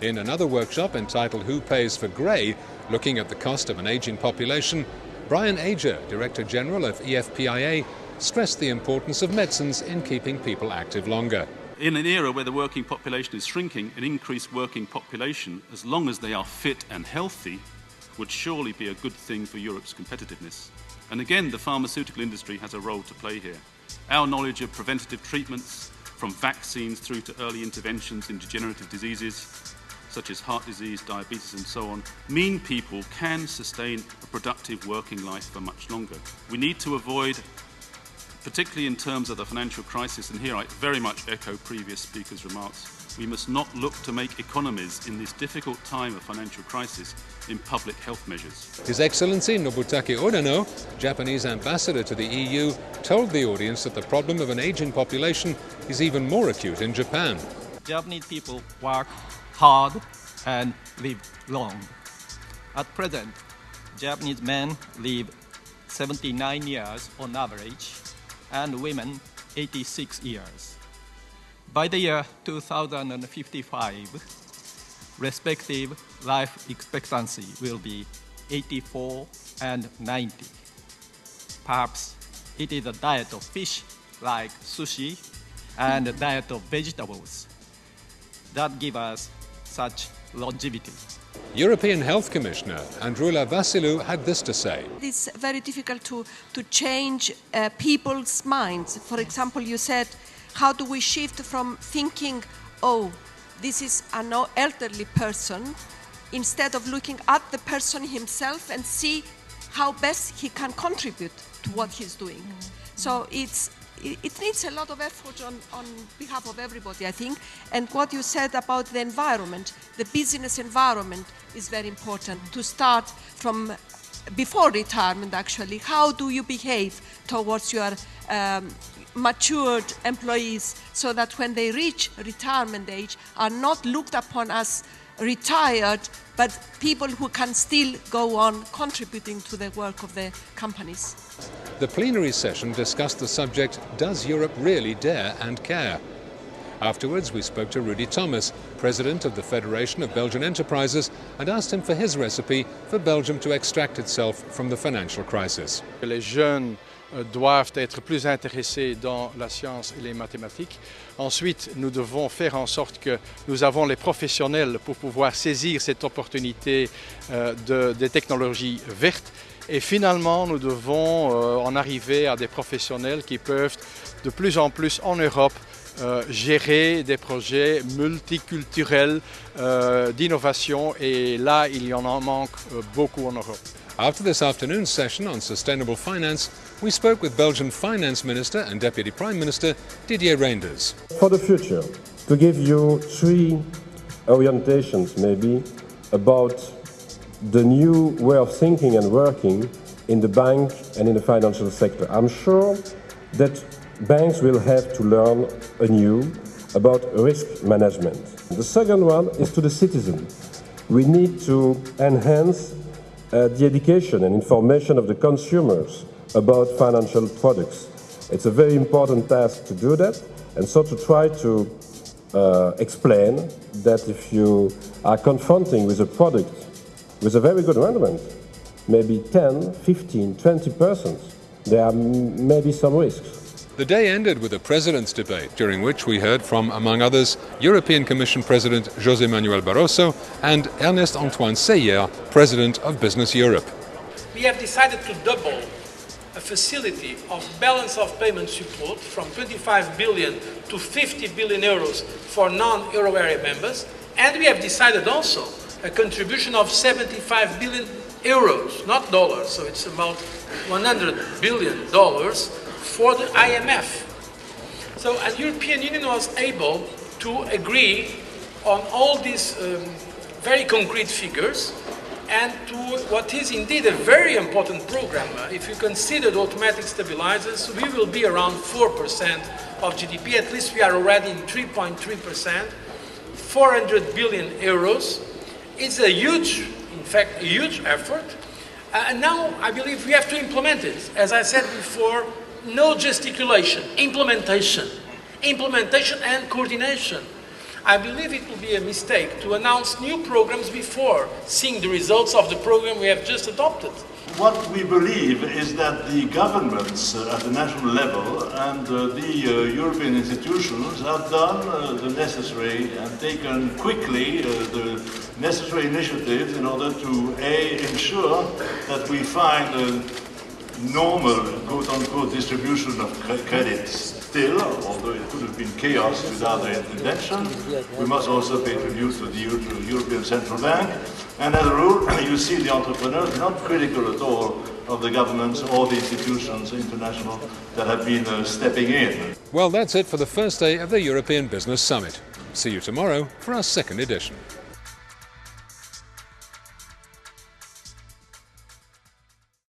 In another workshop entitled Who Pays for Grey, looking at the cost of an ageing population, Brian Ager, Director General of EFPIA, stressed the importance of medicines in keeping people active longer. In an era where the working population is shrinking, an increased working population, as long as they are fit and healthy, would surely be a good thing for Europe's competitiveness. And again, the pharmaceutical industry has a role to play here. Our knowledge of preventative treatments, from vaccines through to early interventions in degenerative diseases, such as heart disease, diabetes and so on, mean people can sustain a productive working life for much longer. We need to avoid, particularly in terms of the financial crisis, and here I very much echo previous speakers' remarks, we must not look to make economies in this difficult time of financial crisis in public health measures. His Excellency Nobutake Odano, Japanese ambassador to the EU, told the audience that the problem of an aging population is even more acute in Japan. Japanese people work hard and live long. At present, Japanese men live 79 years on average, and women 86 years. By the year 2055, respective life expectancy will be 84 and 90. Perhaps it is a diet of fish like sushi and a diet of vegetables that give us such longevity. European Health Commissioner Androula Vassiliou had this to say. It's very difficult to change people's minds. For example, you said, how do we shift from thinking, oh, this is an elderly person, instead of looking at the person himself and see how best he can contribute to what he's doing. So it needs a lot of effort on behalf of everybody, I think. And what you said about the environment, the business environment is very important. To start from before retirement, actually, how do you behave towards your matured employees so that when they reach retirement age are not looked upon as retired, but people who can still go on contributing to the work of the companies. The plenary session discussed the subject, does Europe really dare and care? Afterwards, we spoke to Rudy Thomas, President of the Federation of Belgian Enterprises, and asked him for his recipe for Belgium to extract itself from the financial crisis. Les jeunes doivent être plus intéressés dans la science et les mathématiques. Ensuite, nous devons faire en sorte que nous avons les professionnels pour pouvoir saisir cette opportunité des technologies vertes. Et finalement, nous devons en arriver à des professionnels qui peuvent de plus en plus en Europe gérer des projets multiculturels d'innovation, et là, il y en manque beaucoup en Europe. After this afternoon's session on sustainable finance, we spoke with Belgian Finance Minister and Deputy Prime Minister Didier Reynders. For the future, to give you 3 orientations maybe about the new way of thinking and working in the bank and in the financial sector. I'm sure that banks will have to learn anew about risk management. The second one is to the citizen. We need to enhance the education and information of the consumers about financial products. It's a very important task to do that, and so to try to explain that if you are confronting with a product with a very good rendement, maybe 10, 15, 20%, there are maybe some risks. The day ended with a President's debate, during which we heard from, among others, European Commission President José Manuel Barroso and Ernest-Antoine Seyer, President of Business Europe. We have decided to double a facility of balance of payment support from 25 billion to 50 billion euros for non-euro area members, and we have decided also a contribution of 75 billion euros, not dollars, so it's about $100 billion for the IMF. So the European Union was able to agree on all these very concrete figures and to what is indeed a very important program. If you consider the automatic stabilizers, we will be around 4% of GDP. At least we are already in 3.3%, 400 billion euros. It's a huge, in fact, a huge effort. And now I believe we have to implement it. As I said before, no gesticulation, implementation and coordination. I believe it will be a mistake to announce new programs before seeing the results of the program we have just adopted. What we believe is that the governments at the national level and the European institutions have done the necessary and taken quickly the necessary initiatives in order to ensure that we find a normal, quote-unquote, distribution of credits. Still, although it could have been chaos without their intervention, we must also pay tribute to the European Central Bank. And as a rule, you see the entrepreneurs not critical at all of the governments or the institutions international that have been stepping in. Well, that's it for the first day of the European Business Summit. See you tomorrow for our second edition.